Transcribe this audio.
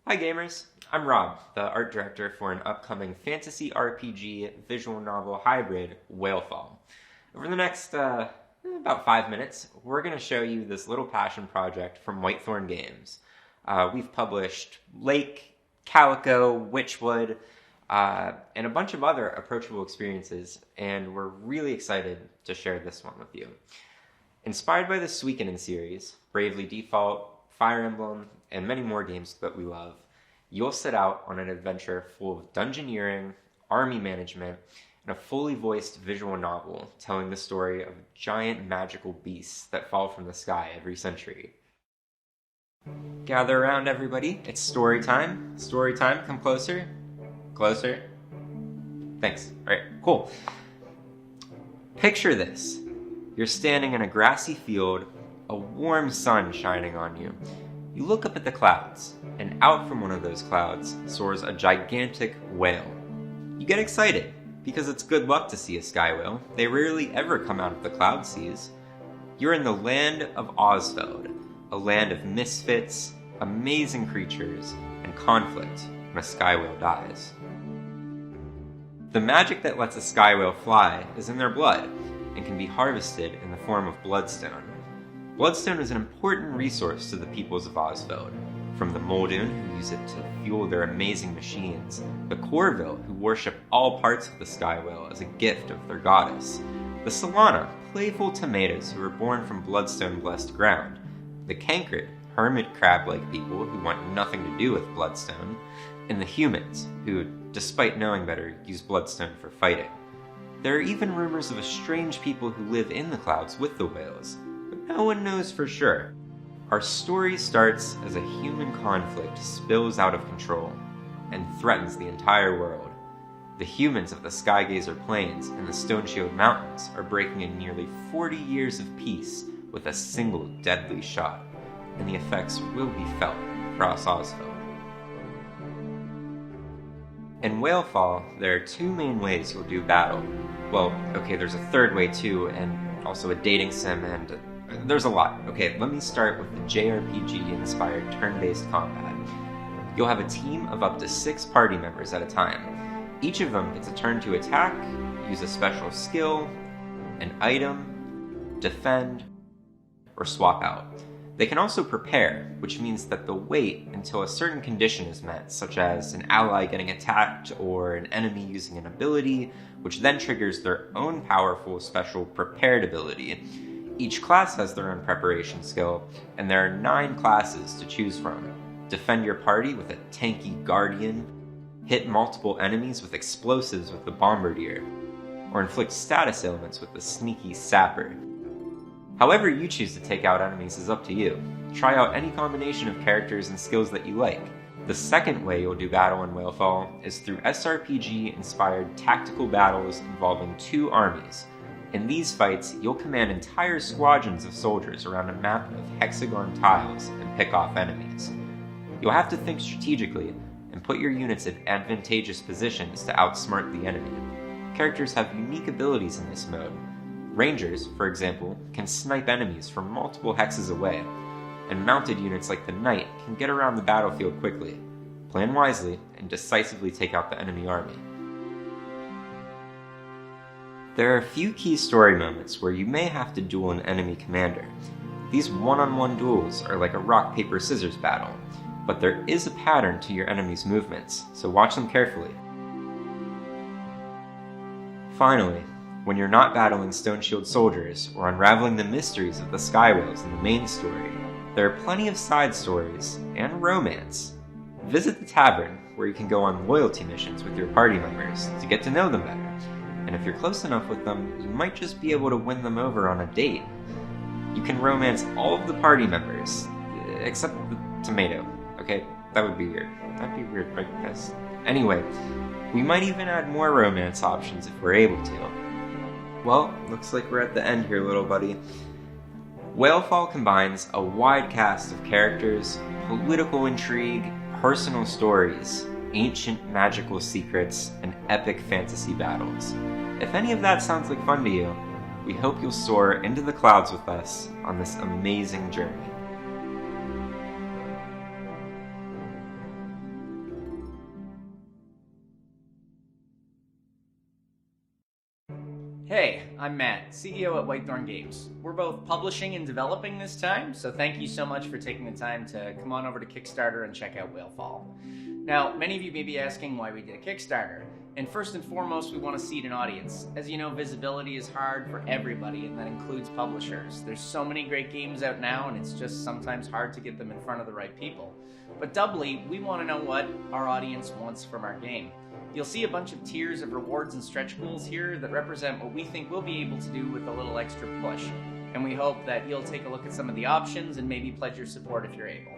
Hi gamers, I'm Rob, the art director for an upcoming fantasy RPG visual novel hybrid, Whalefall. Over the next about 5 minutes, we're going to show you this little passion project from Whitethorn Games. We've published Lake, Calico, Witchwood, and a bunch of other approachable experiences, and we're really excited to share this one with you. Inspired by the Suikoden series, Bravely Default, Fire Emblem, and many more games that we love, you'll set out on an adventure full of dungeoneering, army management, and a fully voiced visual novel telling the story of giant magical beasts that fall from the sky every century. Gather around, everybody. It's story time. Story time. Come closer. Closer. Thanks. All right, cool. Picture this. You're standing in a grassy field, a warm sun shining on you. You look up at the clouds, and out from one of those clouds soars a gigantic whale. You get excited, because it's good luck to see a sky whale. They rarely ever come out of the cloud seas. You're in the land of Osfeld, a land of misfits, amazing creatures, and conflict when a sky whale dies. The magic that lets a sky whale fly is in their blood, and can be harvested in the form of bloodstone. Bloodstone is an important resource to the peoples of Osfeld, from the Muldoon, who use it to fuel their amazing machines, the Corville, who worship all parts of the sky whale as a gift of their goddess, the Solana, playful tomatoes who were born from bloodstone-blessed ground, the Cankred, hermit crab-like people who want nothing to do with bloodstone, and the humans, who, despite knowing better, use bloodstone for fighting. There are even rumors of a strange people who live in the clouds with the whales, but no one knows for sure. Our story starts as a human conflict spills out of control and threatens the entire world. The humans of the Skygazer Plains and the Stoneshield Mountains are breaking in nearly 40 years of peace with a single deadly shot, and the effects will be felt across Osfeld. In Whalefall, there are two main ways you'll do battle. Well, okay, there's a third way too, and also a dating sim, and there's a lot. Okay, let me start with the JRPG-inspired turn-based combat. You'll have a team of up to 6 party members at a time. Each of them gets a turn to attack, use a special skill, an item, defend, or swap out. They can also prepare, which means that they'll wait until a certain condition is met, such as an ally getting attacked or an enemy using an ability, which then triggers their own powerful special prepared ability. Each class has their own preparation skill, and there are 9 classes to choose from. Defend your party with a tanky guardian, hit multiple enemies with explosives with the bombardier, or inflict status ailments with the sneaky sapper. However you choose to take out enemies is up to you. Try out any combination of characters and skills that you like. The second way you'll do battle in Whalefall is through SRPG-inspired tactical battles involving 2 armies. In these fights, you'll command entire squadrons of soldiers around a map of hexagon tiles and pick off enemies. You'll have to think strategically and put your units in advantageous positions to outsmart the enemy. Characters have unique abilities in this mode. Rangers, for example, can snipe enemies from multiple hexes away, and mounted units like the Knight can get around the battlefield quickly. Plan wisely and decisively take out the enemy army. There are a few key story moments where you may have to duel an enemy commander. These one-on-one duels are like a rock-paper-scissors battle, but there is a pattern to your enemy's movements, so watch them carefully. Finally, when you're not battling Stoneshield soldiers or unraveling the mysteries of the sky whales in the main story, there are plenty of side stories and romance. Visit the tavern, where you can go on loyalty missions with your party members to get to know them better. And if you're close enough with them, you might just be able to win them over on a date. You can romance all of the party members, except the tomato. Okay, that would be weird. That'd be weird, right, guys? Anyway, we might even add more romance options if we're able to. Well, looks like we're at the end here, little buddy. Whalefall combines a wide cast of characters, political intrigue, personal stories, ancient magical secrets, and epic fantasy battles. If any of that sounds like fun to you, we hope you'll soar into the clouds with us on this amazing journey. Hey, I'm Matt, CEO at Whitethorn Games. We're both publishing and developing this time, so thank you so much for taking the time to come on over to Kickstarter and check out Whalefall. Now, many of you may be asking why we did a Kickstarter, and first and foremost, we want to seed an audience. As you know, visibility is hard for everybody, and that includes publishers. There's so many great games out now, and it's just sometimes hard to get them in front of the right people. But doubly, we want to know what our audience wants from our game. You'll see a bunch of tiers of rewards and stretch goals here that represent what we think we'll be able to do with a little extra push. And we hope that you'll take a look at some of the options and maybe pledge your support if you're able.